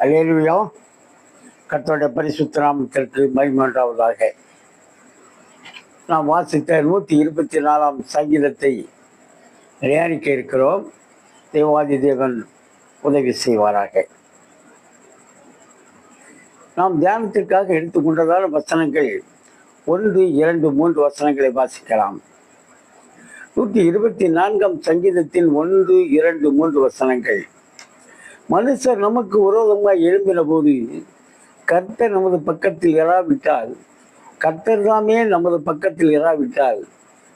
அல்லேலூயா. கர்த்தருடைய பரிசுத்த நாமத்திற்கு மகிமை உண்டாவதாக. நாம் வாசித்த 124ஆம் சங்கீதத்தை தியானிக்க இருக்கிறோம். தேவாதி தேவன் உதவி செய்வாராக. நாம் தியானத்திற்காக எடுத்துக்கொண்டதான வசனங்கள் 1, 2, 3 வசனங்களை வாசிக்கலாம். 124ஆம் சங்கீதத்தின் 1, 2, 3 வசனங்கள். மனுஷர் நமக்கு விரோதமாக எழும்பின போது கர்த்தர் நமது பக்கத்தில் இராவிட்டால், கர்த்தர் தாமே நமது பக்கத்தில் இராவிட்டால்,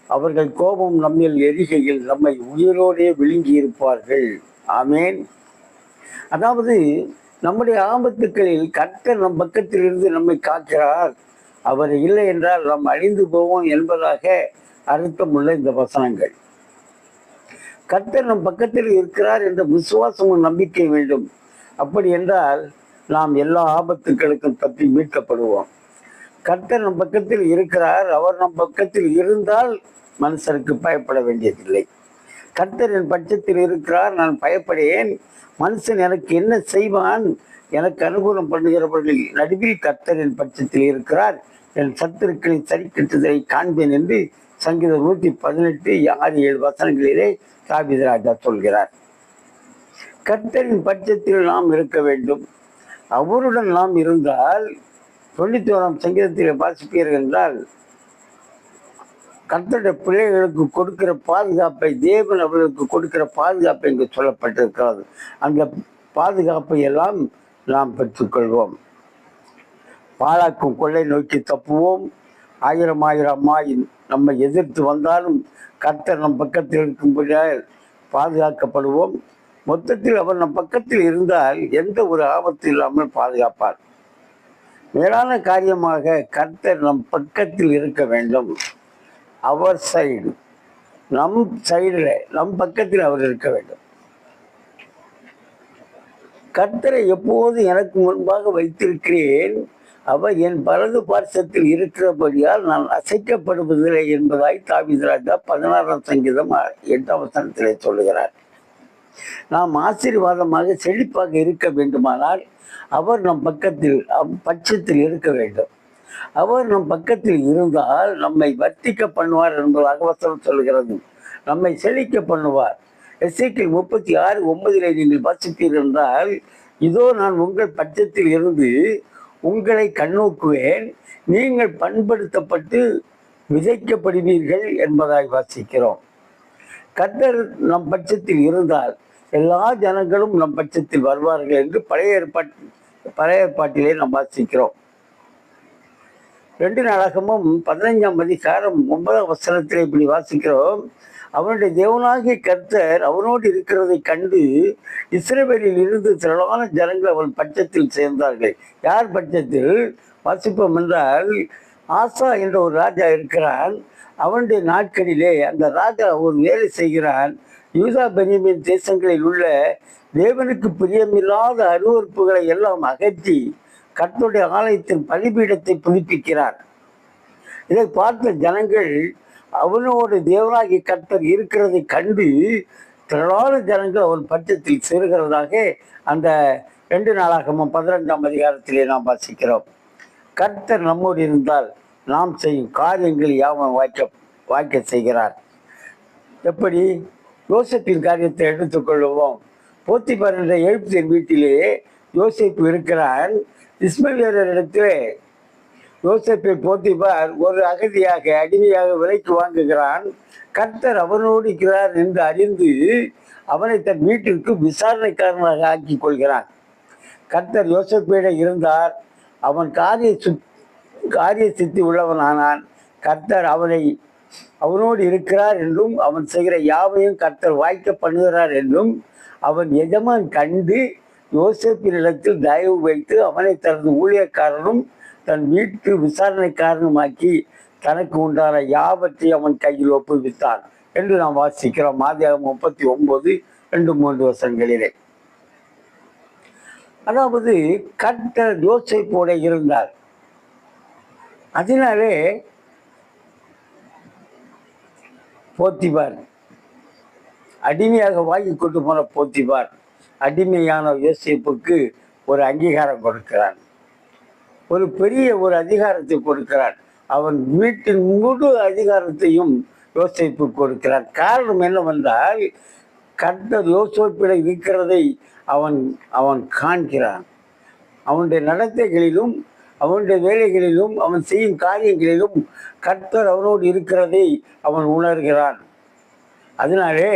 அவர்கள் கோபம் நம்மில் எரிகையில் நம்மை உயிரோடே விழுங்கி இருப்பார்கள். ஆமேன். அதாவது நம்முடைய ஆபத்துக்களில் கர்த்தர் நம் பக்கத்தில் இருந்து நம்மை காக்கிறார். அவர் இல்லை என்றால் நாம் அழிந்து போவோம் என்பதாக அர்த்தமுள்ள இந்த வசனங்கள். கர்த்தர் நம் பக்கத்தில் இருக்கிறார் என்ற விசுவாசமும் நம்பிக்கை வேண்டும். அப்படி என்றால் நாம் எல்லா ஆபத்துக்களுக்கும் தப்பி மீட்கப்படுவோம். கர்த்தர் நம் பக்கத்தில் இருக்கிறார். அவர் நம் பக்கத்தில் இருந்தால் மனுஷருக்கு பயப்பட வேண்டியதில்லை. கர்த்தர் என் பட்சத்தில் இருக்கிறார், நான் பயப்படேன். மனுஷன் எனக்கு என்ன செய்வான்? எனக்கு அனுகூலம் பண்ணுகிறவர்கள் நடுவில் கர்த்தர் என் பட்சத்தில் இருக்கிறார். என் சத்துருக்களை சரி கட்டுதலை காண்பேன் என்று சங்கீதம் 118, 6, 7 வசனங்களிலே தாவீது ராஜா சொல்கிறார். கர்த்தரின் பட்சத்தில் நாம் இருக்க வேண்டும். அவருடன் நாம் இருந்தால் 91ஆம் சங்கீதத்தில் வாசிப்பீர்கள் என்றால், கர்த்தருடைய பிள்ளைகளுக்கு கொடுக்கிற பாதுகாப்பை, தேவன் அவர்களுக்கு கொடுக்கிற பாதுகாப்பை இங்கு சொல்லப்பட்டிருக்கிறது. அந்த பாதுகாப்பை எல்லாம் நாம் பெற்றுக்கொள்வோம். பாழாக்கும் கொள்ளை நோக்கி தப்புவோம். 1000 நம்மை எதிர்த்து வந்தாலும் கர்த்தர் நம் பக்கத்தில் இருக்கும்படியால் பாதுகாக்கப்படுவோம். மொத்தத்தில் அவர் நம் பக்கத்தில் இருந்தால் எந்த ஒரு ஆபத்து இல்லாமல் பாதுகாப்பார். மேலான காரியமாக கர்த்தர் நம் பக்கத்தில் இருக்க வேண்டும். அவர் சைடு, நம் சைடில், நம் பக்கத்தில் அவர் இருக்க வேண்டும். கர்த்தரை எப்போது எனக்கு முன்பாக வைத்திருக்கிறேன், அவர் என் வலது பார்சத்தில் இருக்கிறபடியால் நான் அசைக்கப்படுவதில்லை என்பதாய் தாவீது ராஜா 16ஆம் சங்கீதம் 8ஆம் வசனத்திலே சொல்லுகிறார். நாம் ஆசீர்வாதமாக செழிப்பாக இருக்க வேண்டுமானால் அவர் நம் பட்சத்தில் இருக்க வேண்டும். அவர் நம் பக்கத்தில் இருந்தால் நம்மை வர்த்திக்க பண்ணுவார் என்பதாக வசனம் சொல்கிறது. நம்மை செழிக்க பண்ணுவார். எசேக்கியேல் 36:9 நீங்கள் வாசித்தீர்கள் என்றால், இதோ நான் உங்கள் பட்சத்தில் இருந்து உங்களை கண்ணோக்குவேன், நீங்கள் பண்படுத்தப்பட்டு விதைக்கப்படுவீர்கள் என்பதாய் வாசிக்கிறோம். கர்த்தர் நம் பட்சத்தில் இருந்தால் எல்லா ஜனங்களும் நம் பட்சத்தில் வருவார்கள் என்று பழைய ஏற்பாட்டிலே நாம் வாசிக்கிறோம். 2 நாளாகமும் 15ஆம் அதிகாரம் 9ஆம் வசனத்திலே இப்படி வாசிக்கிறோம். அவனுடைய தேவனாகிய கர்த்தர் அவனோடு இருக்கிறதை கண்டு இஸ்ரவேலில் இருந்து திரளான ஜனங்கள் அவன் பட்சத்தில் சேர்ந்தார்கள். யார் பட்சத்தில் வாசிப்போம் என்றால், ஆசா என்ற ஒரு ராஜா இருக்கிறான். அவனுடைய நாட்களிலே அந்த ராஜா ஒரு வேலை செய்கிறான். யூதா பென்யமீன் தேசங்களில் உள்ள தேவனுக்கு பிரியமில்லாத அருவருப்புகளை எல்லாம் அகற்றி கர்த்தருடைய ஆலயத்தின் பலிபீடத்தை புதுப்பிக்கிறார். இதை பார்த்த ஜனங்கள் அவனோடு தேவனாகிய கர்த்தர் இருக்கிறதை கண்டு திரளான ஜனங்கள் அவன் பட்சத்தில் சேருகிறதாக அந்த 2 நாளாகமும் 12ஆம் அதிகாரத்திலே நாம் வாசிக்கிறோம். கர்த்தர் நம்மோடு இருந்தால் நாம் செய்யும் காரியங்கள் யாவும் வாய்க்க செய்கிறார். எப்படி? யோசேப்பின் காரியத்தை எடுத்துக்கொள்வோம். போத்திபார் என்ற எகிப்தின் வீட்டிலே யோசேப்பு இருக்கிறான். இஸ்மவேலரிடத்திலே யோசேப்பை போத்திபார் ஒரு அகதியாக, அடிமையாக விலைக்கு வாங்குகிறான். கர்த்தர் அவனோடு இருக்கிறார் என்று அறிந்து அவனை தன் வீட்டிற்கு விசாரணைக்காரனாக ஆக்கி கொள்கிறான். கர்த்தர் யோசேப்பிடம் இருந்தார். அவன் காரிய சித்தி உள்ளவனானான். கர்த்தர் அவனோடு இருக்கிறார் என்றும் அவன் செய்கிற யாவையும் கர்த்தர் வாய்க்க பண்ணுகிறார் என்றும் அவன் எஜமான் கண்டு யோசேப்பினிடத்தில் தயவு வைத்து அவனை தனது ஊழியக்காரனும் தன் வீட்டு விசாரணைக்காரனுமாக்கி தனக்கு உண்டான யாவற்றை அவன் கையில் ஒப்புவித்தான் என்று நாம் வாசிக்கிறோம். ஆதியாகமம் 39, 2, 3 வசனங்களிலே. அதாவது கர்த்தர் யோசேப்போடு இருந்தார். அதனாலே போத்திபார், அடிமையாக வாங்கி கொண்டு போன போத்திபார், அடிமையான யோசேப்புக்கு ஒரு அங்கீகாரம் கொடுக்கிறான், ஒரு பெரிய ஒரு அதிகாரத்தை கொடுக்கிறான். அவன் வீட்டின் முழு அதிகாரத்தையும் யோசேப்பு கொடுக்கிறான். காரணம் என்னவென்றால், கர்த்தர் யோசேப்பில் இருக்கிறதை அவன் அவன் காண்கிறான். அவனுடைய நடத்தைகளிலும் அவனுடைய வேலைகளிலும் அவன் செய்யும் காரியங்களிலும் கர்த்தர் அவனோடு இருக்கிறதை அவன் உணர்கிறான். அதனாலே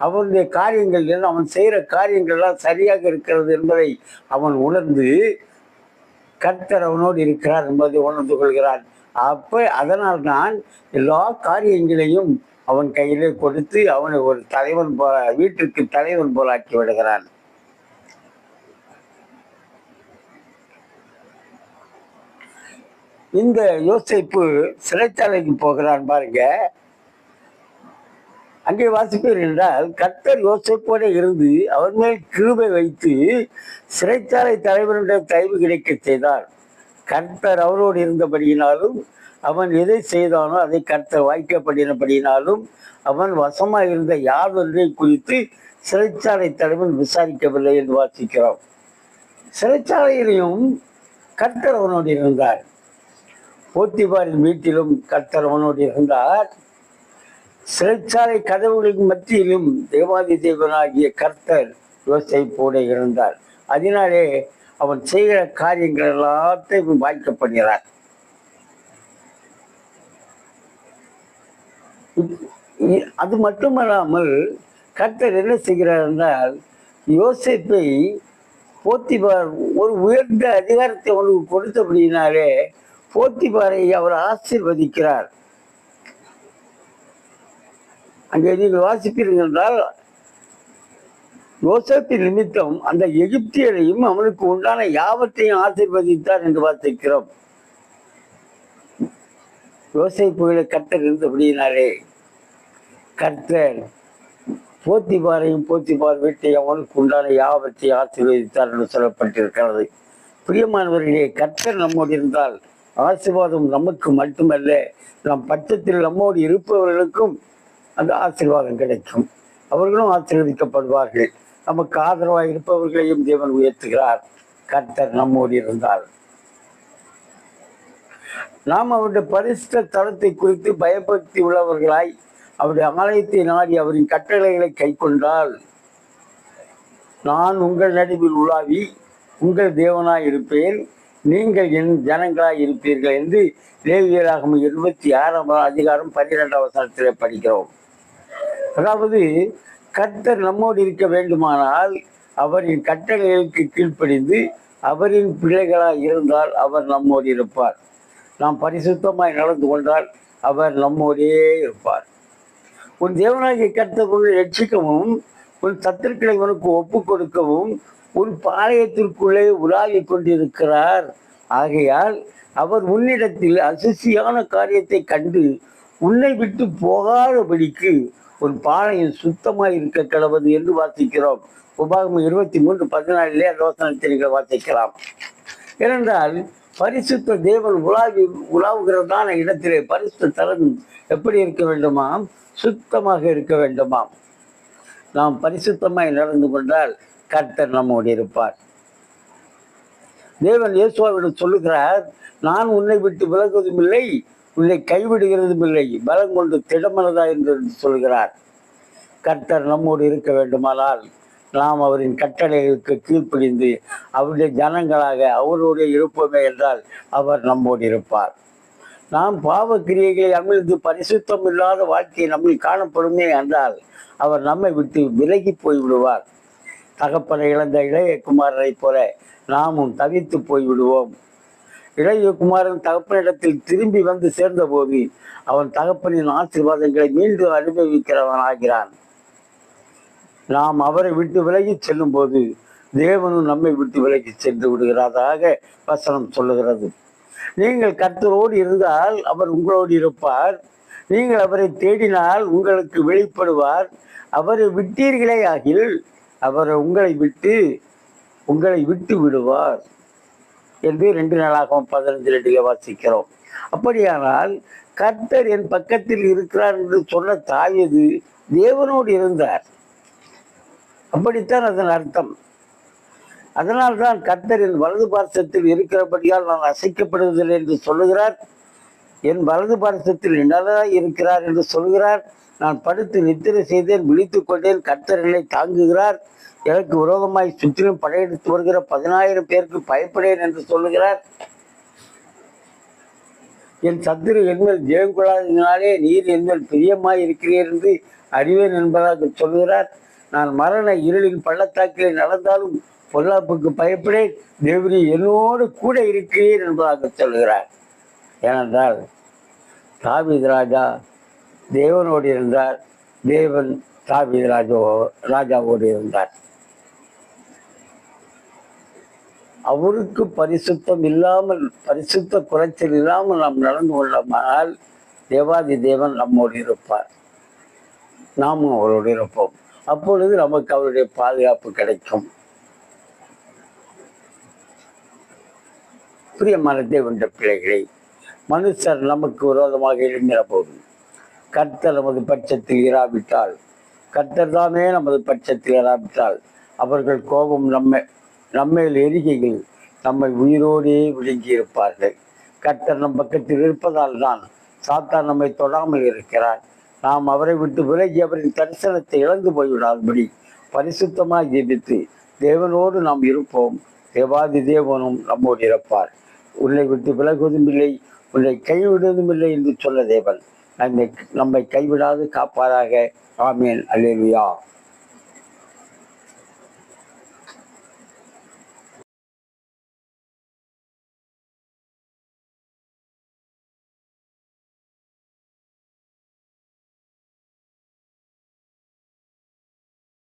அவனுடைய காரியங்கள் எல்லாம், அவன் செய்கிற காரியங்கள்லாம் சரியாக இருக்கிறது என்பதை அவன் உணர்ந்து கர்த்தர் அவனோடு இருக்கிறார் என்பதை உணர்ந்து கொள்கிறான். அதனால் தான் எல்லா காரியங்களையும் அவன் கையிலே கொடுத்து அவனை ஒரு தலைவன் போல, வீட்டிற்கு தலைவன் போல ஆக்கி விடுகிறான். இந்த யோசேப்பு சிறைச்சாலைக்கு போகிறான் பாருங்க. அங்கே வாசிப்பீர் என்றால், கர்த்தர் யோசேப்போட இருந்து அவன் மேல் கிருபை வைத்து சிறைச்சாலை தலைவனுடைய தயவு கிடைக்க செய்தார். கர்த்தர் அவரோடு இருந்தபடியினாலும் அவன் எதை செய்தானோ அதை கர்த்தர் வாய்க்கப்படினபடியினாலும் அவன் வசமாக இருந்த யாதொன்றை குறித்து சிறைச்சாலை தலைவன் விசாரிக்கவில்லை என்று வாசிக்கிறோம். சிறைச்சாலையிலையும் கர்த்தர் அவனோடு இருந்தார். போத்திபாரின் வீட்டிலும் கர்த்தர் அவனோடு இருந்தார். சிறைச்சாலை கதவுகளுக்கு மத்தியிலும் தேவாதி தேவனாகிய கர்த்தர் யோசேப்போடு இருந்தார். அதனாலே அவன் செய்கிற காரியங்கள் எல்லாத்தையும் வாய்க்கப்படுகிறார். அது மட்டுமல்லாமல் கர்த்தர் என்ன செய்கிறார் என்றால், யோசேப்பை போத்திபார் ஒரு உயர்ந்த அதிகாரத்தை அவனுக்கு கொடுத்தபடினாலே போத்திபாரை அவர் ஆசீர்வதிக்கிறார். அங்கே நீங்கள் வாசிப்பீர்கள் என்றால், யோசேப்பின் நிமித்தம் அந்த எகிப்தியரையும் அவனுக்கு உண்டான யாவற்றையும் ஆசீர்வதித்தார் என்று வாசிக்கிறோம். யோசேப்புகளை கர்த்தர் இருந்தபடியினாலே கர்த்தர் போத்திபாரையும் போத்திபார் வீட்டை அவனுக்கு உண்டான யாவற்றையும் ஆசீர்வதித்தார் என்று சொல்லப்பட்டிருக்கிறது. பிரியமானவர்களே, கர்த்தர் நம்மோடு இருந்தால் ஆசீர்வாதம் நமக்கு மட்டுமல்ல, நம் பட்சத்தில் நம்மோடு இருப்பவர்களுக்கும் அந்த ஆசீர்வாதம் கிடைக்கும். அவர்களும் ஆசீர்வதிக்கப்படுவார்கள். நமக்கு ஆதரவாக இருப்பவர்களையும் தேவன் உயர்த்துகிறார். கர்த்தர் நம்மோடு இருந்தால் நாம் அவருடைய பரிசுத்த தலத்தை குறித்து பயபக்தி உள்ளவர்களாய் அவருடைய ஆலயத்தை நாடி அவரின் கட்டளைகளை கை கொண்டால், நான் உங்கள் நடுவில் உலாவி உங்கள் தேவனாய் இருப்பேன், நீங்கள் என் ஜனங்களாய் இருப்பீர்கள் என்று லேவியராகமம் 26ஆம் அதிகாரம் 12ஆம் வசனத்திலே படிக்கிறோம். அதாவது கர்த்தர் நம்மோடு இருக்க வேண்டுமானால் அவரின் கட்டளைகளுக்கு கீழ்ப்படிந்து அவரின் பிள்ளைகளாய் இருந்தால் அவர் நம்மோடு இருப்பார். நாம் பரிசுத்தமாய் நடந்து கொண்டால் அவர் நம்மோடே இருப்பார். உன் தேவனாகிய கர்த்தர் உன்னை ரட்சிக்கவும் உன் சத்துருக்களை உனக்கு ஒப்பு கொடுக்கவும் உன் பாளையத்திற்குள்ளே உலாவி கொண்டிருக்கிறார். ஆகையால் அவர் உன்னிடத்தில் அசுசியான காரியத்தை கண்டு உன்னை விட்டு போகாதபடிக்கு ஒரு பாளையம் சுத்தமாக இருக்க கடவுது என்று வாசிக்கிறோம். உபாகமம் 23:14 அந்த வசனத்தை நீங்கள் வாசிக்கலாம். ஏனென்றால் பரிசுத்த தேவன் உலாவுகிறதான இடத்திலே பரிசுத்த தலம் எப்படி இருக்க வேண்டுமாம்? சுத்தமாக இருக்க வேண்டுமாம். நாம் பரிசுத்தமாய் நடந்து கொண்டால் கர்த்தர் நம்மோடு இருப்பார். தேவன் இயேசுவிடம் சொல்லுகிறார், நான் உன்னை விட்டு விலகுவதும் இல்லை, உன்னை கைவிடுகிறதும் இல்லை, பலம் கொண்டு திடமனதா என்று சொல்கிறார். கர்த்தர் நம்மோடு இருக்க வேண்டுமானால் நாம் அவரின் கட்டளைகளுக்கு கீழ்ப்படிந்து அவருடைய ஜனங்களாக அவரோடு இருப்போமே என்றால் அவர் நம்மோடு இருப்பார். நாம் பாவ கிரியைகளை அமிழ்ந்து பரிசுத்தம் இல்லாத வாழ்க்கை நம்மில் காணப்படுமே என்றால் அவர் நம்மை விட்டு விலகி போய்விடுவார். தகப்பனை இழந்த இளைய குமாரனை போல நாமும் தவித்து போய்விடுவோம். இளைய குமாரன் தகப்பனிடத்தில் திரும்பி வந்து சேர்ந்தபோது அவன் தகப்பனின் ஆசீர்வாதங்களை மீண்டும் அனுபவிக்கிறவன் ஆகிறான். நாம் அவரை விட்டு விலகி செல்லும் போது தேவனும் நம்மை விட்டு விலகி சென்று விடுகிறதாக வசனம் சொல்லுகிறது. நீங்கள் கர்த்தரோடு இருந்தால் அவர் உங்களோடு இருப்பார். நீங்கள் அவரை தேடினால் உங்களுக்கு வெளிப்படுவார். அவரை விட்டீர்களே ஆகில் அவர் உங்களை விட்டு விடுவார் என்று 2 நாளாகவும் 15 வாசிக்கிறோம். அப்படியானால் கர்த்தர் என் பக்கத்தில் இருக்கிறார் என்று சொன்ன தாவீது தேவனோடு இருந்தார். அப்படித்தான் அதன் அர்த்தம். அதனால்தான் கர்த்தர் என் வலது பார்சத்தில் இருக்கிறபடியால் நான் அசைக்கப்படுவதில்லை என்று சொல்லுகிறார். என் வலது பார்சத்தில் நிழலாய் இருக்கிறார் என்று சொல்கிறார். நான் படுத்து நித்திரை செய்தேன், விழித்துக் கொண்டேன், கர்த்தர் என்னை தாங்குகிறார். எனக்கு விரோதமாய் சுற்றிலும் படையெடுத்து வருகிற 10,000 பேருக்கு பயப்படேன் என்று சொல்லுகிறார். என் சத்துரு என்மேல் ஜெயம் கொள்ளாததினாலே நீர் என்மேல் பிரியமாய் இருக்கிறீர் என்று அறிவேன் என்பதாக சொல்கிறார். நான் மரண இருளின் பள்ளத்தாக்கிலே நடந்தாலும் பொல்லாப்புக்கு பயப்படேன், தேவரீ என்னோடு கூட இருக்கிறீர் என்பதாக சொல்கிறார். ஏனென்றால் தாவீது ராஜா தேவனோடு இருந்தார், தேவன் தாவீது ராஜாவோடு இருந்தார். அவருக்கு பரிசுத்தம் இல்லாமல், பரிசுத்த குறைச்சல் இல்லாமல் நாம் நடந்து கொள்ளமானால் தேவாதி தேவன் நம்மோடு இருப்பார், நாமும் அவரோடு இருப்போம். அப்பொழுது நமக்கு அவருடைய பாதுகாப்பு கிடைக்கும். பிரியமான தேவனுடைய பிள்ளைகளை, மனுஷர் நமக்கு விரோதமாக எழுந்திர போதும் கர்த்தர் நமது பட்சத்தில் இராவிட்டால், கர்த்தர் தாமே நமது பட்சத்தில் இராவிட்டால் அவர்கள் கோபம் நம்மேல் எரிகையில் நம்மை உயிரோடே விழுங்கி இருப்பார்கள். கர்த்தர் நம் பக்கத்தில் இருப்பதால் தான் சாத்தான் நம்மை தொடாமல் இருக்கிறார். நாம் அவரை விட்டு விலகி அவரின் தரிசனத்தை இழந்து போய்விடாதபடி பரிசுத்தமாக ஜெபித்து தேவனோடு நாம் இருப்போம். தேவாதி தேவனும் நம்மோடு இருப்பார். உன்னை விட்டு விலகுவதும் இல்லை, உன்னை கைவிடுவதும் இல்லை என்று சொல்ல தேவன் நம்மை கைவிடாது காப்பாராக. ஆமேன். அல்லேலூயா.